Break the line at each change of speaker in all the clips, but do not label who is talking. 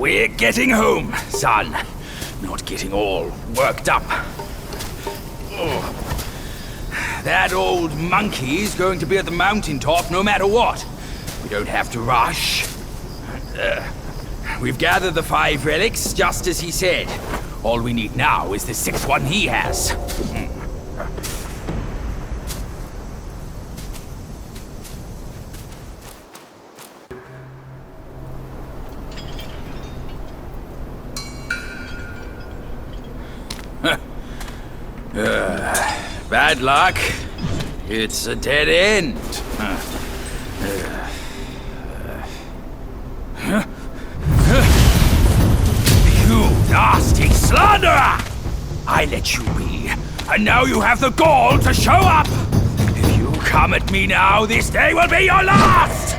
We're getting home, son. Not getting all worked up. Oh. That old monkey's going to be at the mountaintop no matter what. We don't have to rush. We've gathered the 5 relics, just as he said. All we need now is the 6th one he has. Bad luck. It's a dead end. You nasty slanderer! I let you be, and now you have the gall to show up! If you come at me now, this day will be your last!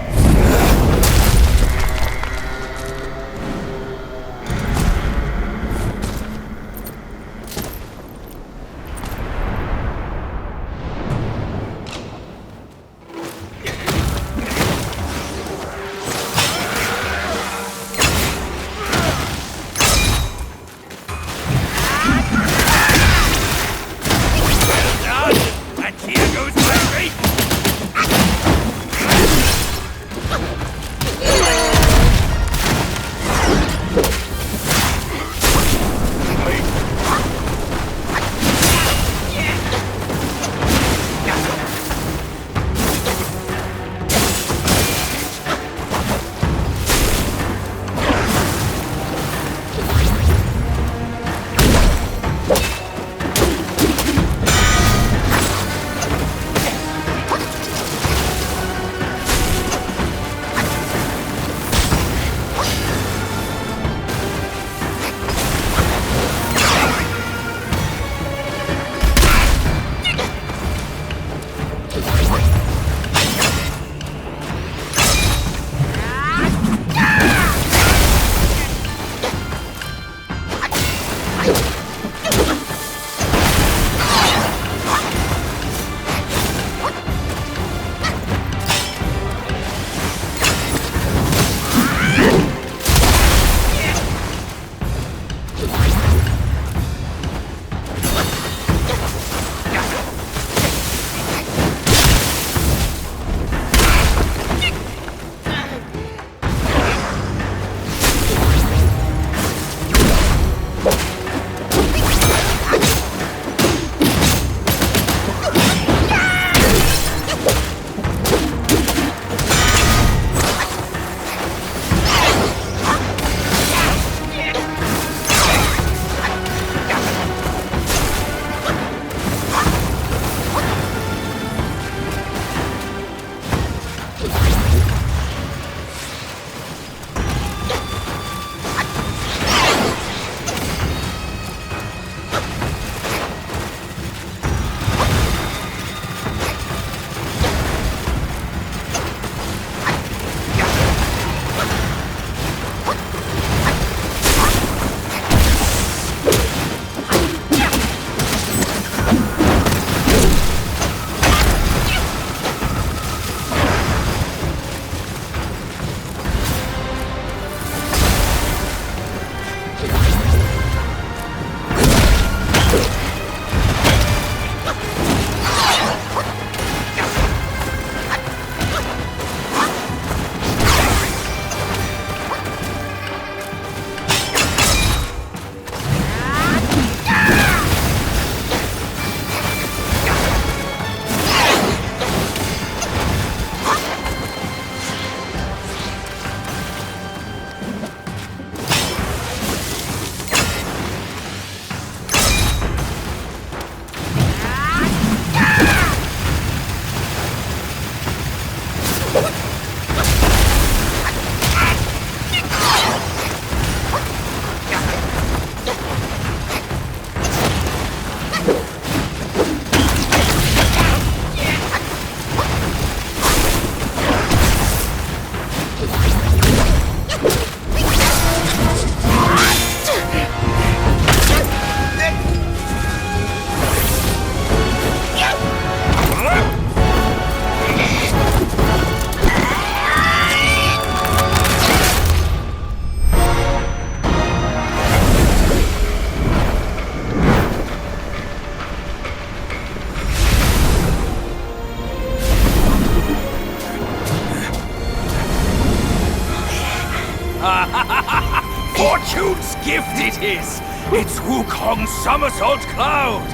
is! It's Wukong Somersault Cloud!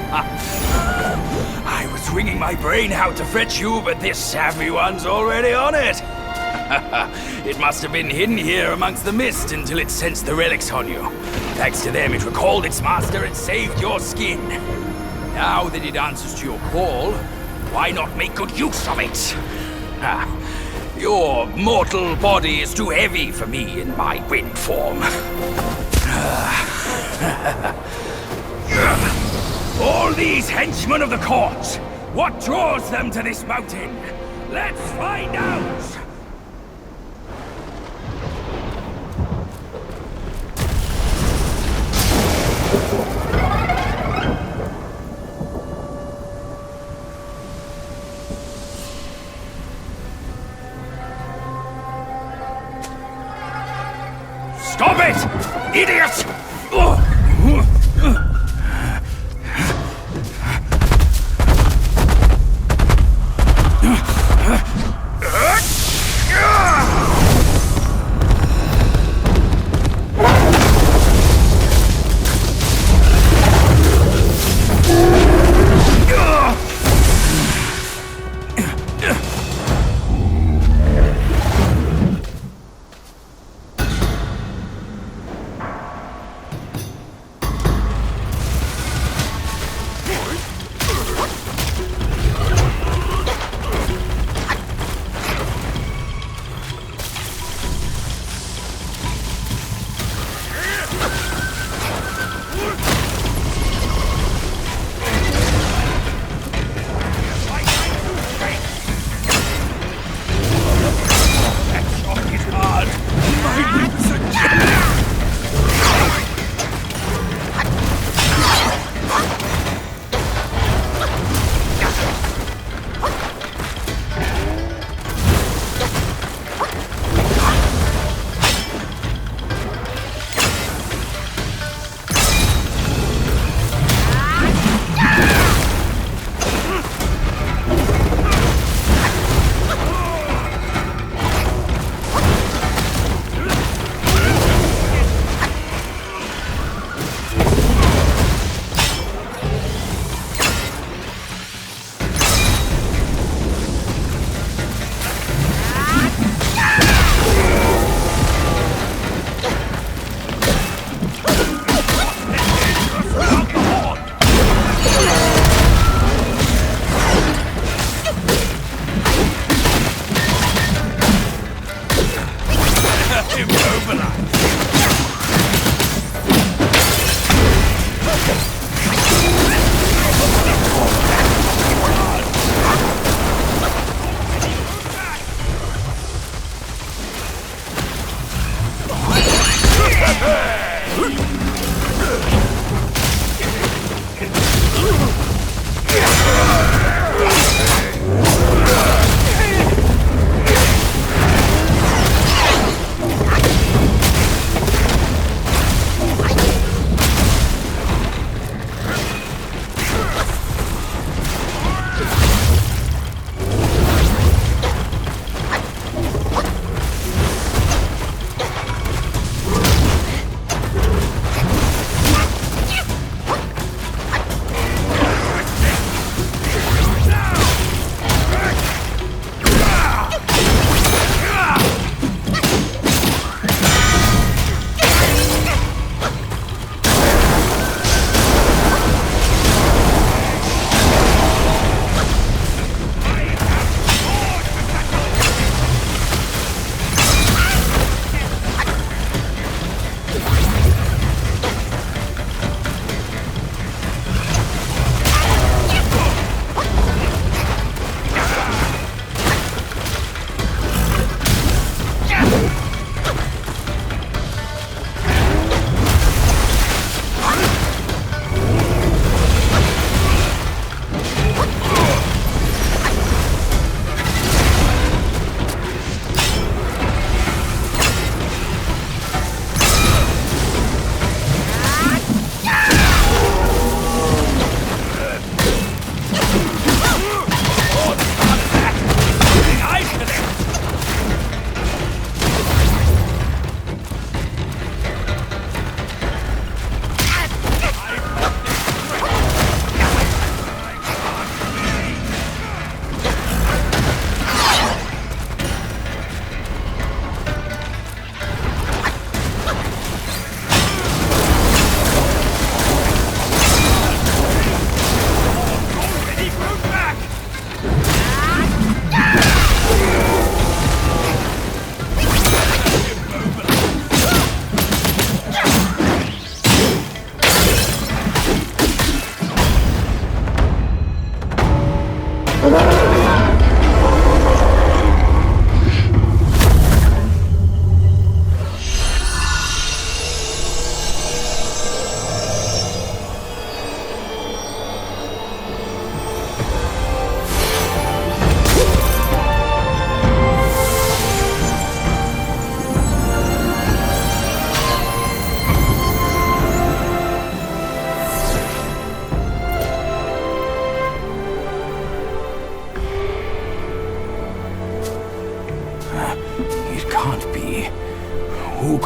I was wringing my brain how to fetch you, but this savvy one's already on it! It must have been hidden here amongst the mist until it sensed the relics on you. Thanks to them, it recalled its master and saved your skin. Now that it answers to your call, why not make good use of it? Your mortal body is too heavy for me in my wind form. All these henchmen of the court, what draws them to this mountain? Let's find out! Stop it! Idiot!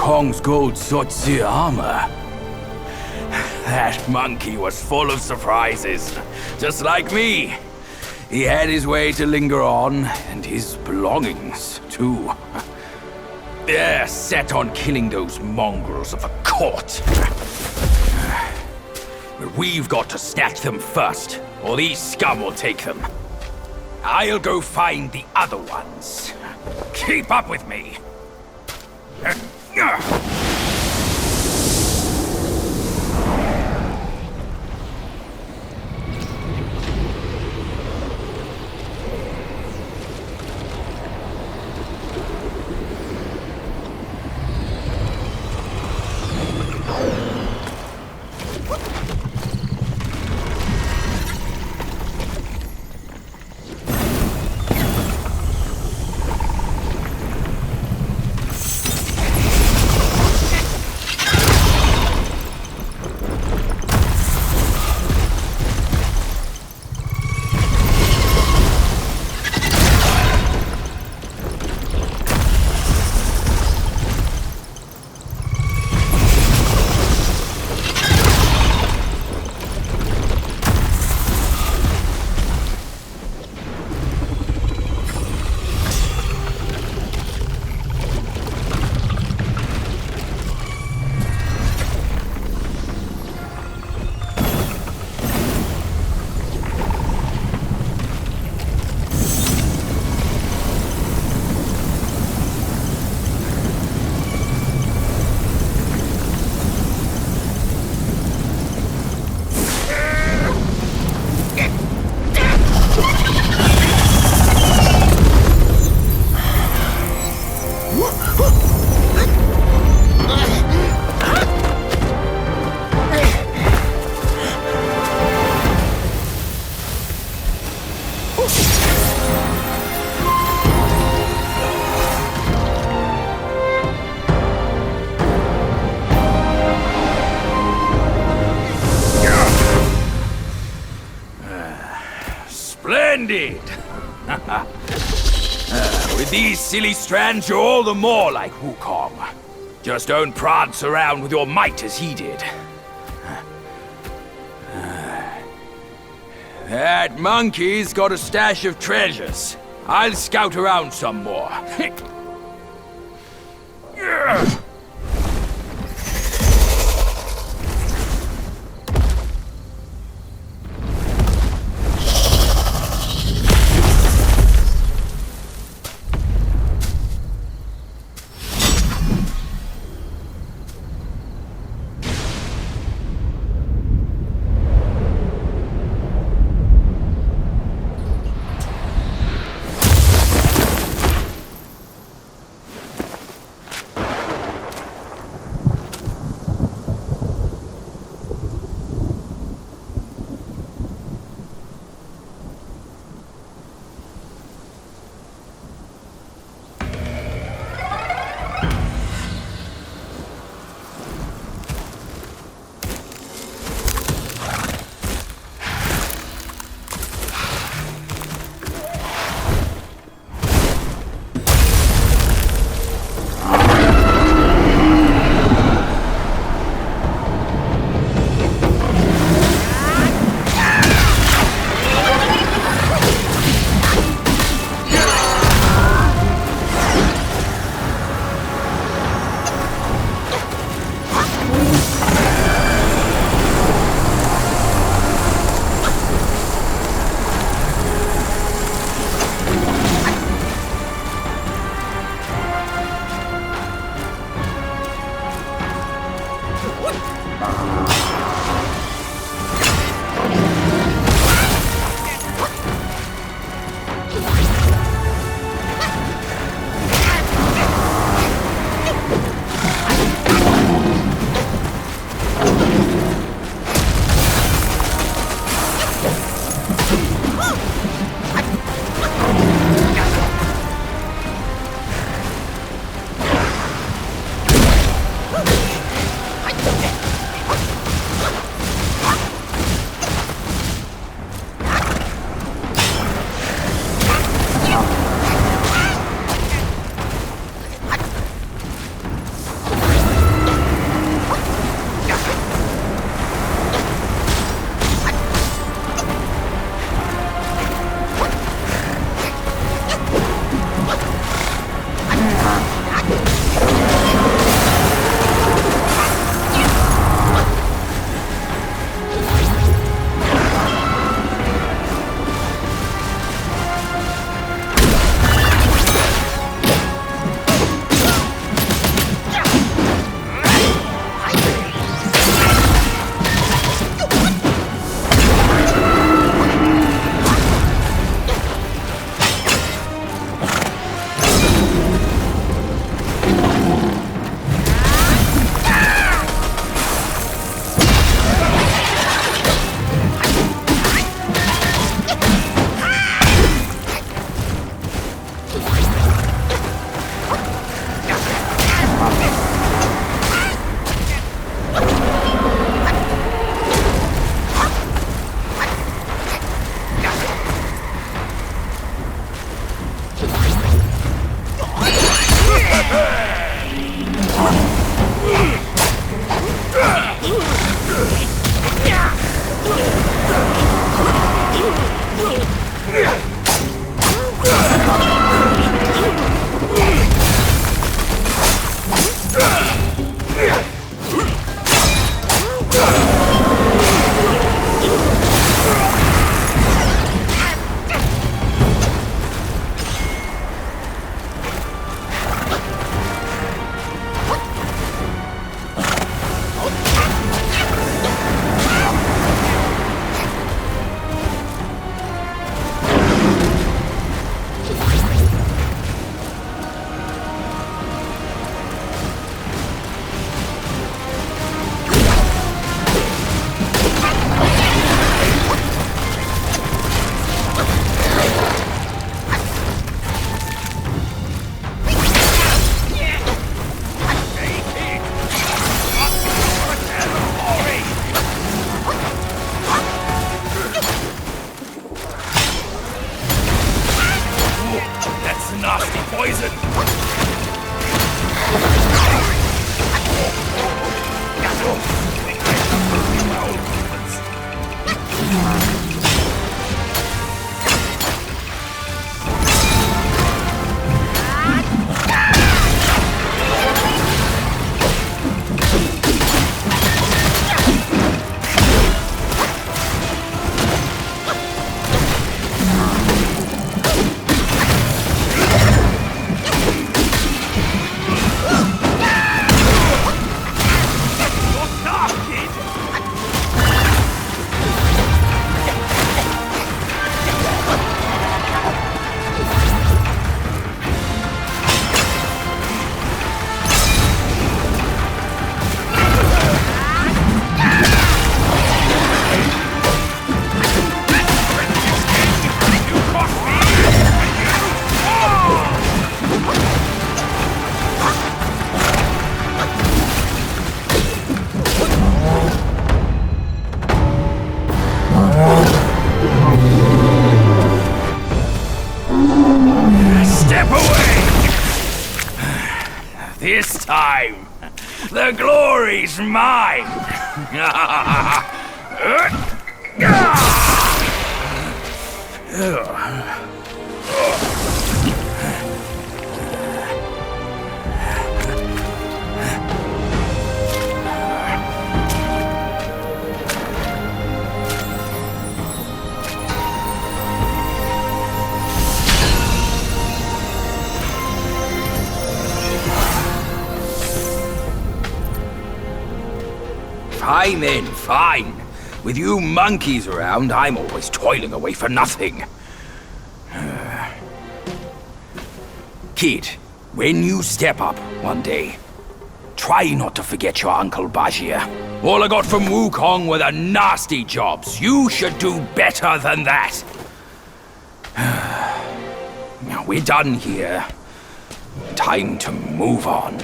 Wukong's gold Sotzi armor. That monkey was full of surprises, just like me. He had his way to linger on, and his belongings, too. They're set on killing those mongrels of a court. But we've got to snatch them first, or these scum will take them. I'll go find the other ones. Keep up with me. Splendid! With these silly strands, you're all the more like Wukong. Just don't prance around with your might as he did. That monkey's got a stash of treasures. I'll scout around some more. poison! Step away! This time, the glory's mine! Fine then, fine. With you monkeys around, I'm always toiling away for nothing. Kid, when you step up one day, try not to forget your Uncle Bajir. All I got from Wukong were the nasty jobs. You should do better than that. Now we're done here. Time to move on.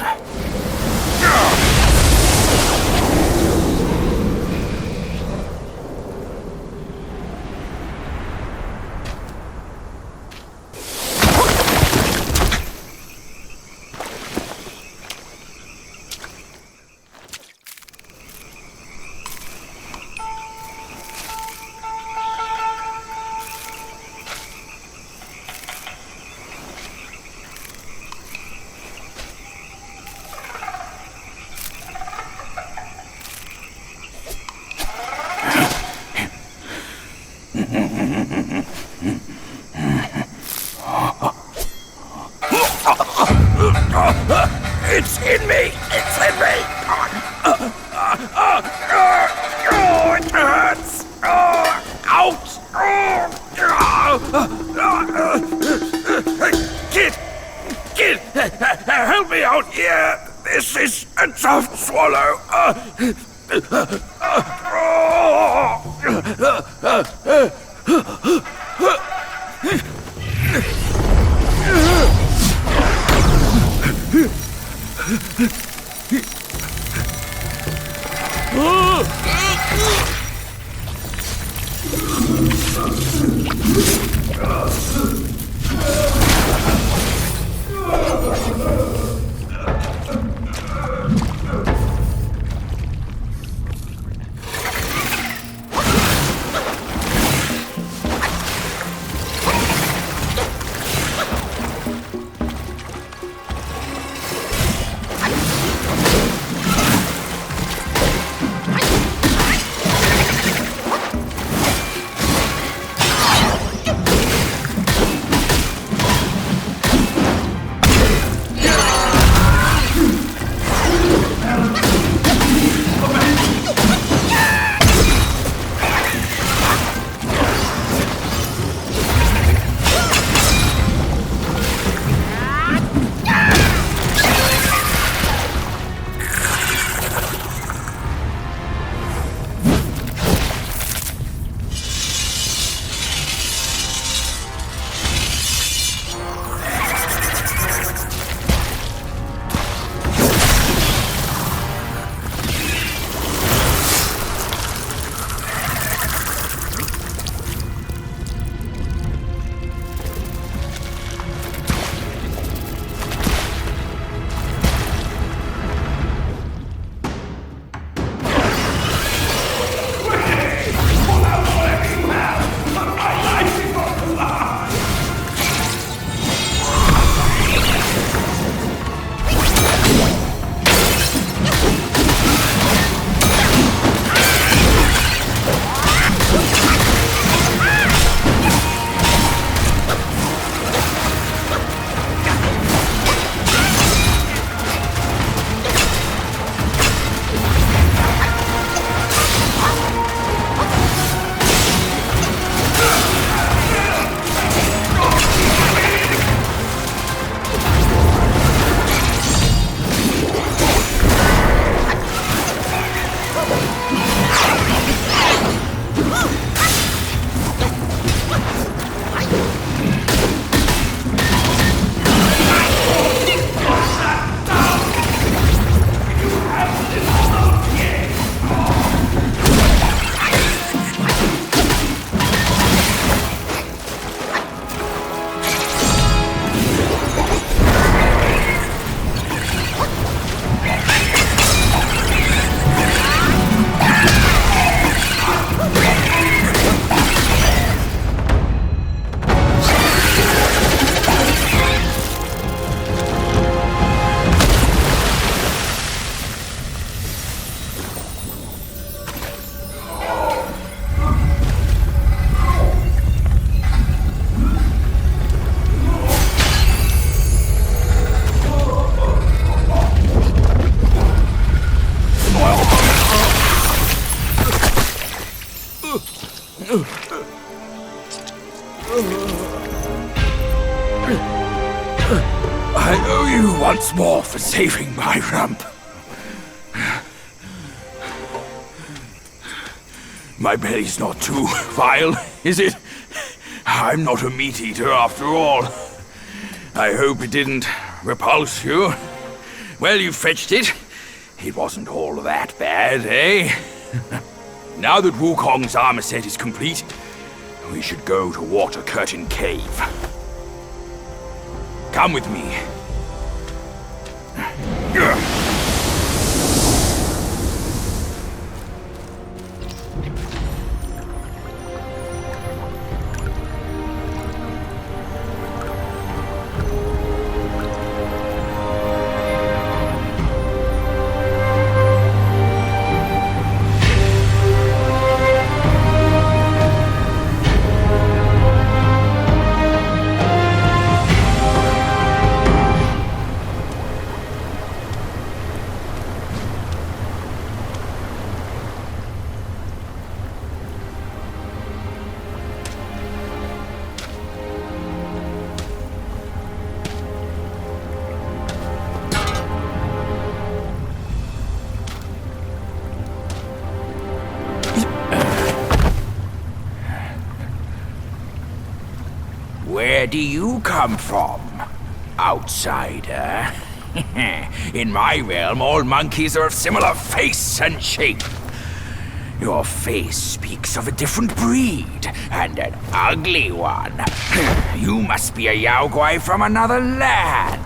It's in me! It's in me! It hurts! Ouch! Kid! Help me out here! This is a tough swallow! I owe you once more for saving my rump. My belly's not too vile, is it? I'm not a meat eater after all. I hope it didn't repulse you. Well, you fetched it. It wasn't all that bad, eh? Now that Wukong's armor set is complete, we should go to Water Curtain Cave. Come with me. Where do you come from, outsider? In my realm, all monkeys are of similar face and shape. Your face speaks of a different breed, and an ugly one. You must be a Yaoguai from another land.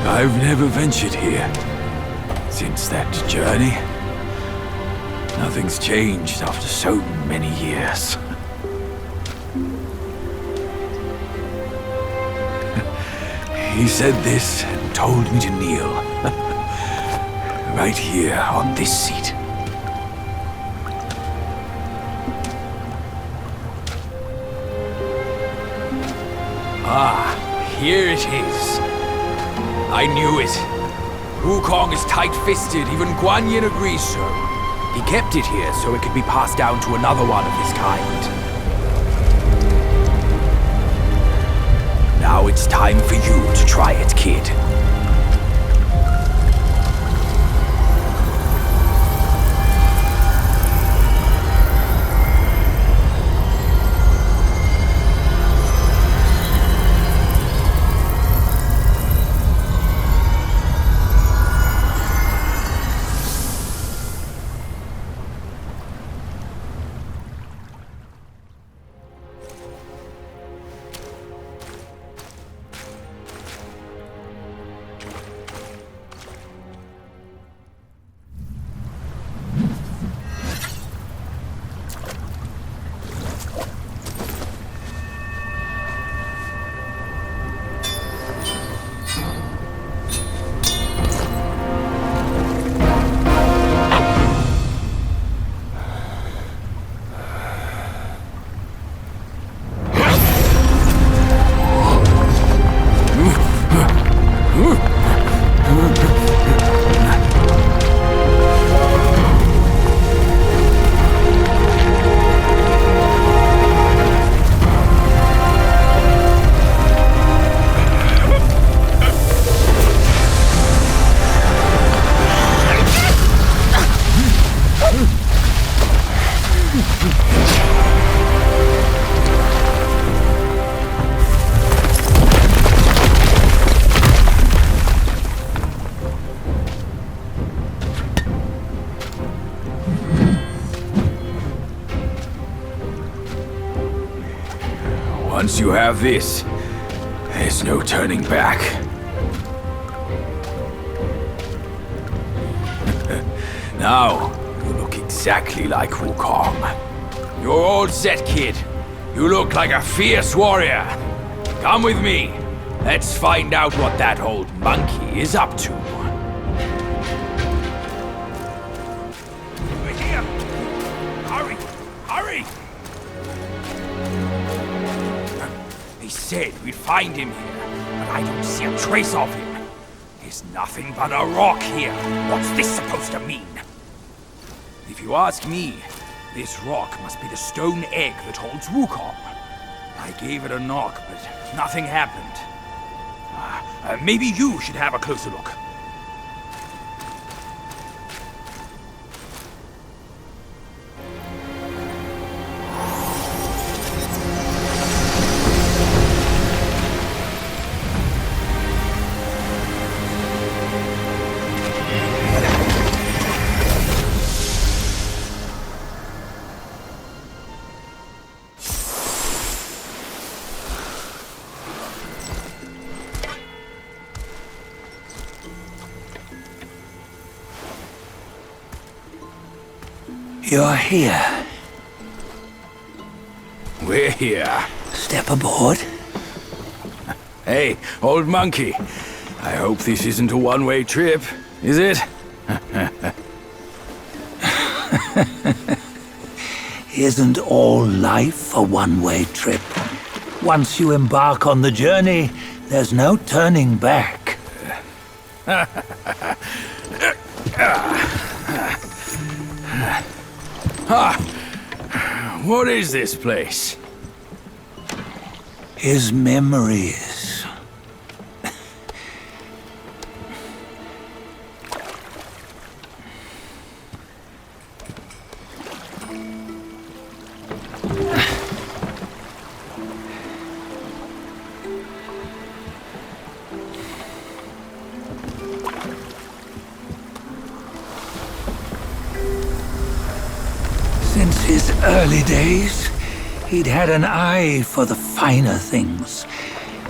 I've never ventured here since that journey. Nothing's changed after so many years. He said this and told me to kneel. Right here on this seat.
Ah, here it is. I knew it. Wukong is tight-fisted, even Guan Yin agrees so. He kept it here so it could be passed down to another one of his kind. Now it's time for you to try it, kid. Once you have this, there's no turning back. Now, you look exactly like Wukong. You're all set, kid. You look like a fierce warrior. Come with me. Let's find out what that old monkey is up to. We're here. Hurry! Hurry! They said we'd find him here, but I don't see a trace of him. There's nothing but a rock here. What's this supposed to mean? If you ask me, this rock must be the stone egg that holds Wukong. I gave it a knock, but nothing happened. Maybe you should have a closer look.
You're here.
We're here.
Step aboard.
Hey, old monkey. I hope this isn't a one-way trip, is it?
Isn't all life a one-way trip? Once you embark on the journey, there's no turning back.
What is this place?
His memories. Since his early days, he'd had an eye for the finer things,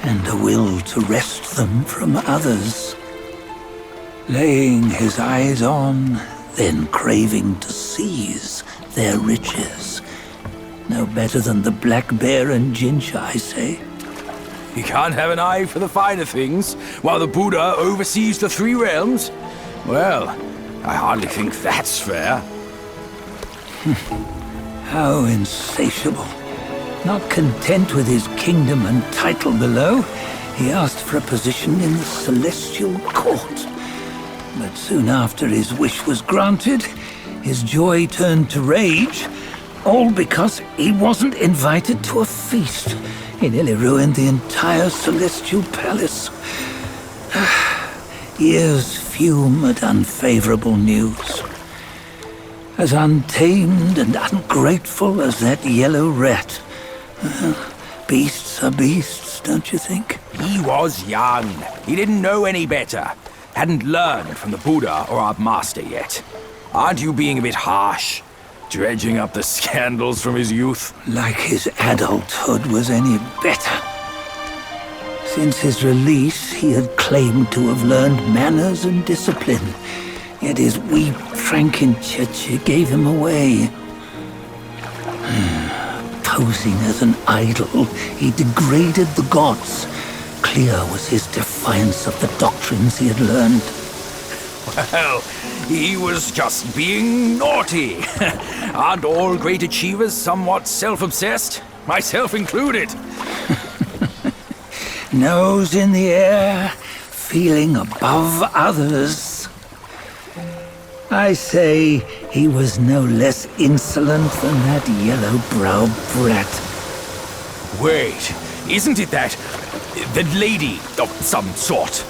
and a will to wrest them from others. Laying his eyes on, then craving to seize their riches. No better than the black bear and ginger, I say.
You can't have an eye for the finer things, while the Buddha oversees the three realms? Well, I hardly think that's fair.
How insatiable. Not content with his kingdom and title below, he asked for a position in the celestial court. But soon after his wish was granted, his joy turned to rage, all because he wasn't invited to a feast. He nearly ruined the entire celestial palace. Ears fume at unfavorable news. As untamed and ungrateful as that yellow rat. Beasts are beasts, don't you think?
He was young. He didn't know any better. Hadn't learned from the Buddha or our master yet. Aren't you being a bit harsh? Dredging up the scandals from his youth?
Like his adulthood was any better. Since his release, he had claimed to have learned manners and discipline. Yet his weak Frankenchurch gave him away. Posing as an idol, he degraded the gods. Clear was his defiance of the doctrines he had learned.
Well, he was just being naughty. Aren't all great achievers somewhat self-obsessed? Myself included.
Nose in the air, feeling above others. I say he was no less insolent than that yellow-browed brat.
Wait, isn't it that lady of some sort?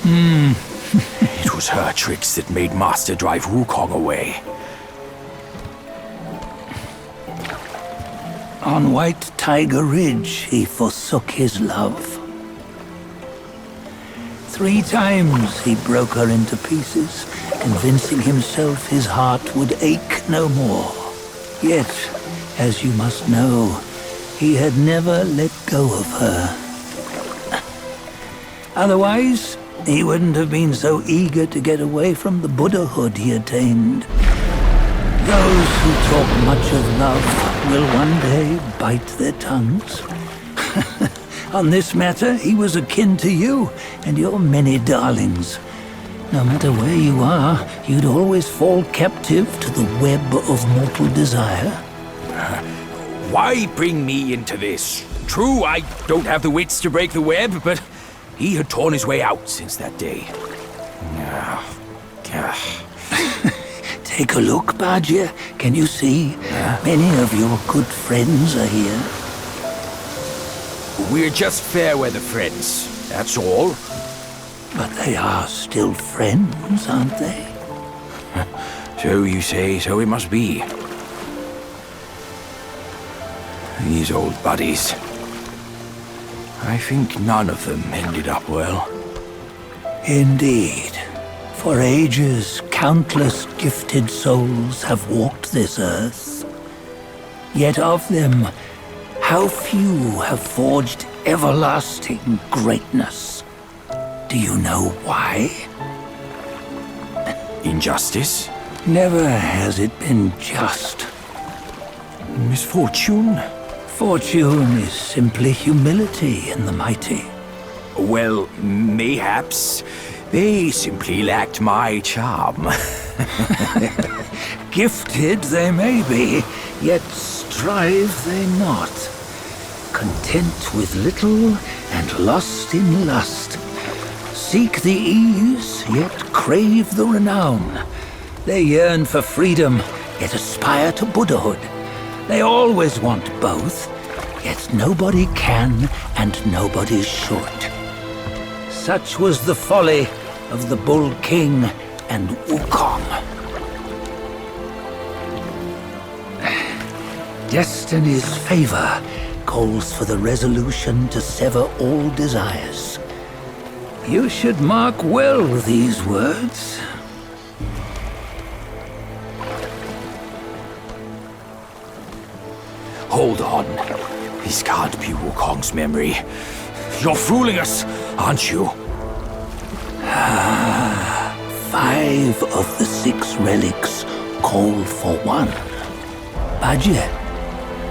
It was her tricks that made Master drive Wukong away.
On White Tiger Ridge, he forsook his love. 3 times he broke her into pieces, convincing himself his heart would ache no more. Yet, as you must know, he had never let go of her. Otherwise, he wouldn't have been so eager to get away from the Buddhahood he attained. Those who talk much of love will one day bite their tongues. On this matter, he was akin to you and your many darlings. No matter where you are, you'd always fall captive to the web of mortal desire.
Why bring me into this? True, I don't have the wits to break the web, but he had torn his way out since that day.
Take a look, Badger. Can you see? Many of your good friends are here.
We're just fair weather friends, that's all.
But they are still friends, aren't they?
So you say, so it must be. These old buddies. I think none of them ended up well.
Indeed. For ages, countless gifted souls have walked this earth. Yet of them, how few have forged everlasting greatness? Do you know why?
Injustice?
Never has it been just.
Misfortune?
Fortune is simply humility in the mighty.
Well, mayhaps. They simply lacked my charm.
Gifted they may be, yet strive they not. Content with little and lost in lust. Seek the ease, yet crave the renown. They yearn for freedom, yet aspire to Buddhahood. They always want both, yet nobody can and nobody should. Such was the folly of the Bull King and Wukong. Destiny's favor calls for the resolution to sever all desires. You should mark well these words.
Hold on. This can't be Wukong's memory. You're fooling us, aren't you?
5 of the 6 relics call for one. Badger,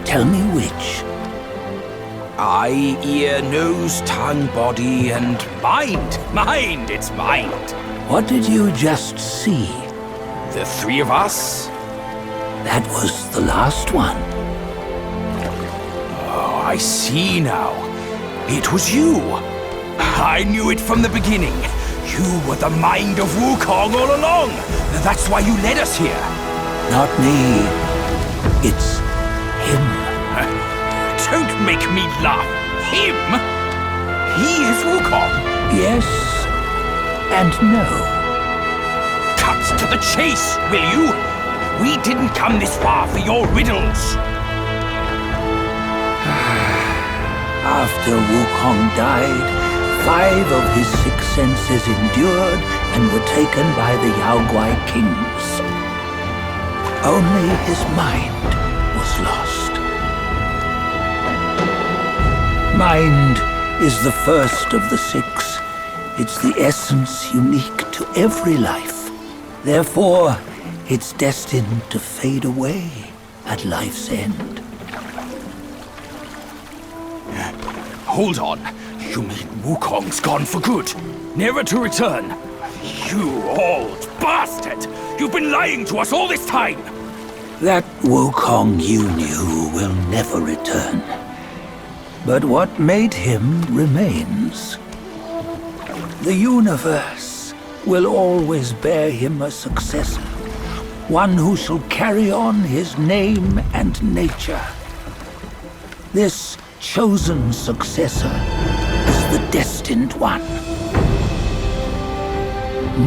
tell me which.
Eye, ear, nose, tongue, body, and mind. Mind, it's mind.
What did you just see?
The 3 of us?
That was the last one.
Oh, I see now. It was you. I knew it from the beginning. You were the mind of Wukong all along. That's why you led us here.
Not me. It's him.
Don't make me laugh. Him? He is Wukong.
Yes and no.
Cut to the chase, will you? We didn't come this far for your riddles.
After Wukong died, 5 of his 6 senses endured and were taken by the Yaoguai kings. Only his mind was lost. Mind is the first of the 6. It's the essence unique to every life. Therefore, it's destined to fade away at life's end.
Hold on. You mean Wukong's gone for good? Never to return? You old bastard! You've been lying to us all this time!
That Wukong you knew will never return. But what made him remains. The universe will always bear him a successor. One who shall carry on his name and nature. This chosen successor is the destined one.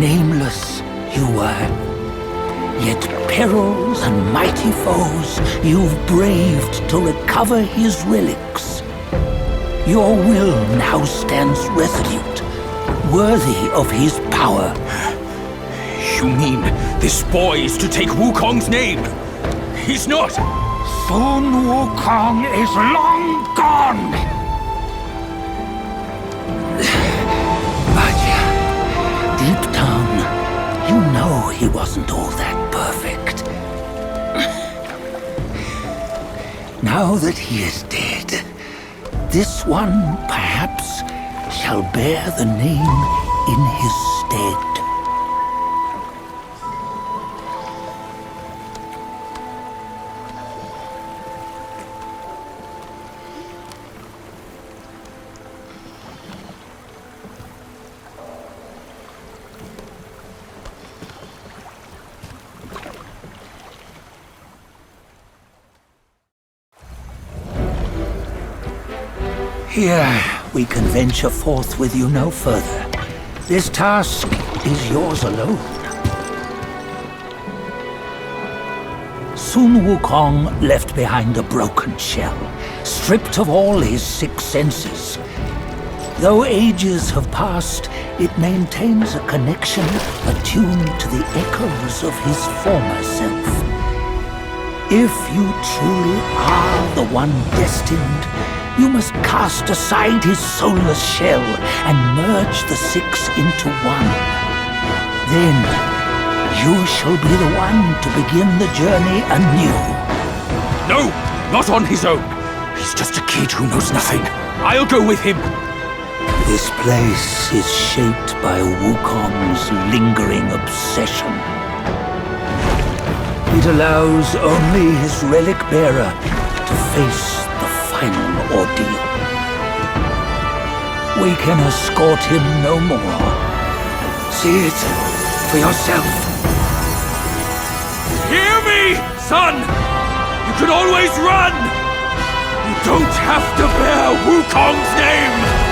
Nameless you were, yet perils and mighty foes you've braved to recover his relics. Your will now stands resolute, worthy of his power.
You mean this boy is to take Wukong's name? He's not!
Sun Wukong is long gone! But deep down, you know he wasn't all that perfect. Now that he is dead, this one, perhaps, shall bear the name in his stead. Here, we can venture forth with you no further. This task is yours alone. Soon Wukong left behind a broken shell, stripped of all his 6 senses. Though ages have passed, it maintains a connection attuned to the echoes of his former self. If you truly are the one destined, you must cast aside his soulless shell and merge the 6 into one. Then, you shall be the one to begin the journey anew.
No, not on his own. He's just a kid who knows nothing. I'll go with him.
This place is shaped by Wukong's lingering obsession. It allows only his relic bearer to face the final ordeal. We can escort him no more. See it for yourself.
Hear me, son! You can always run! You don't have to bear Wukong's name!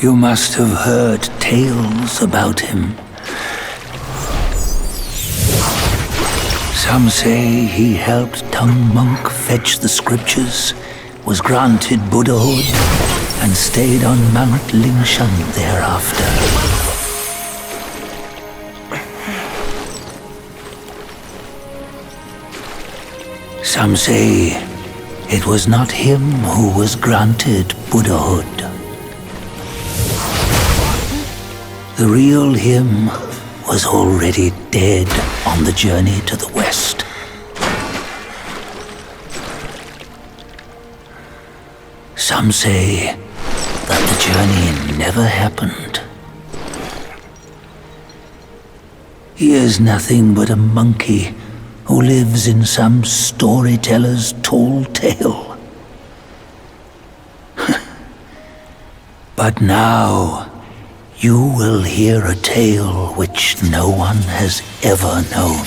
You must have heard tales about him. Some say he helped Tung Monk fetch the scriptures, was granted Buddhahood, and stayed on Mount Lingshan thereafter. Some say it was not him who was granted Buddhahood. The real him was already dead on the journey to the west. Some say that the journey never happened. He is nothing but a monkey who lives in some storyteller's tall tale. But now, you will hear a tale which no one has ever known.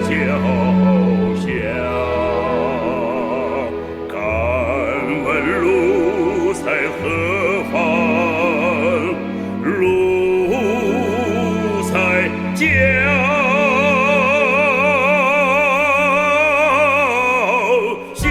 脚下。敢问路在何方？路在脚下。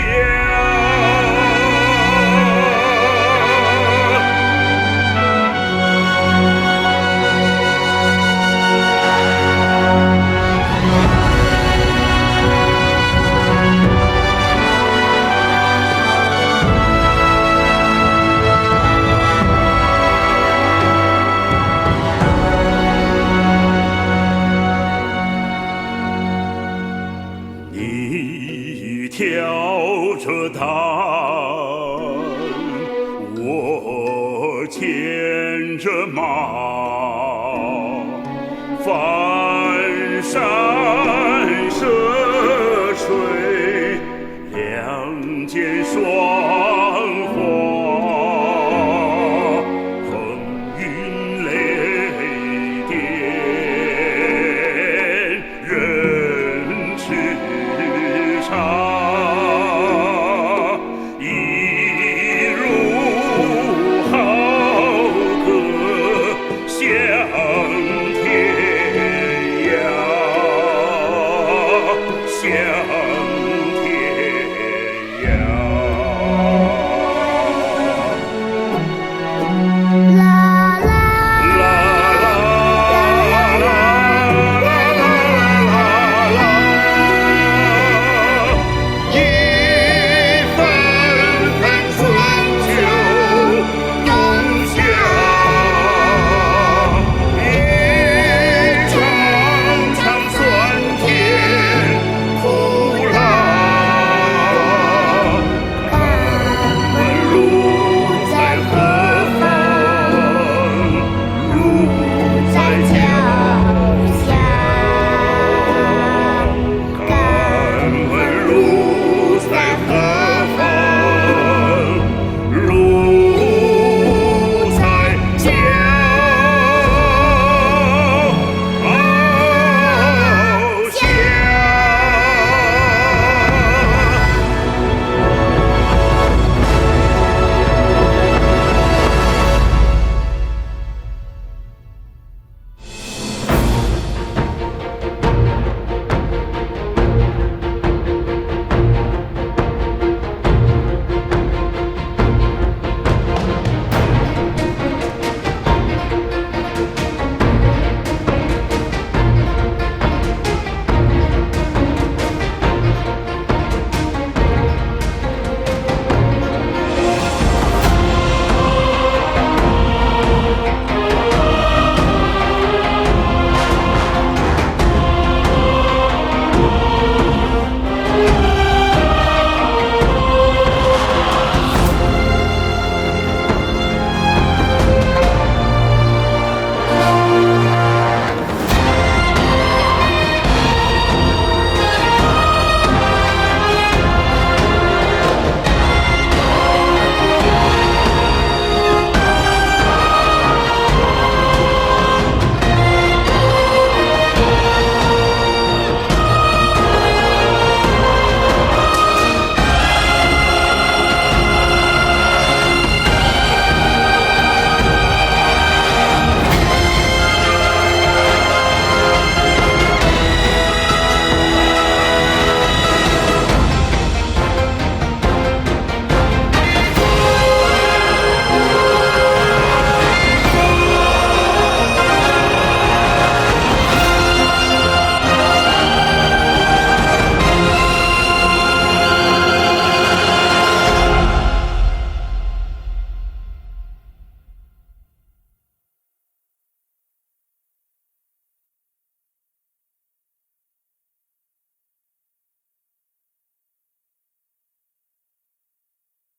你挑着担，我牵着马，翻山涉水，两肩霜花，横云雷电，人驰骋，一如好歌向天涯。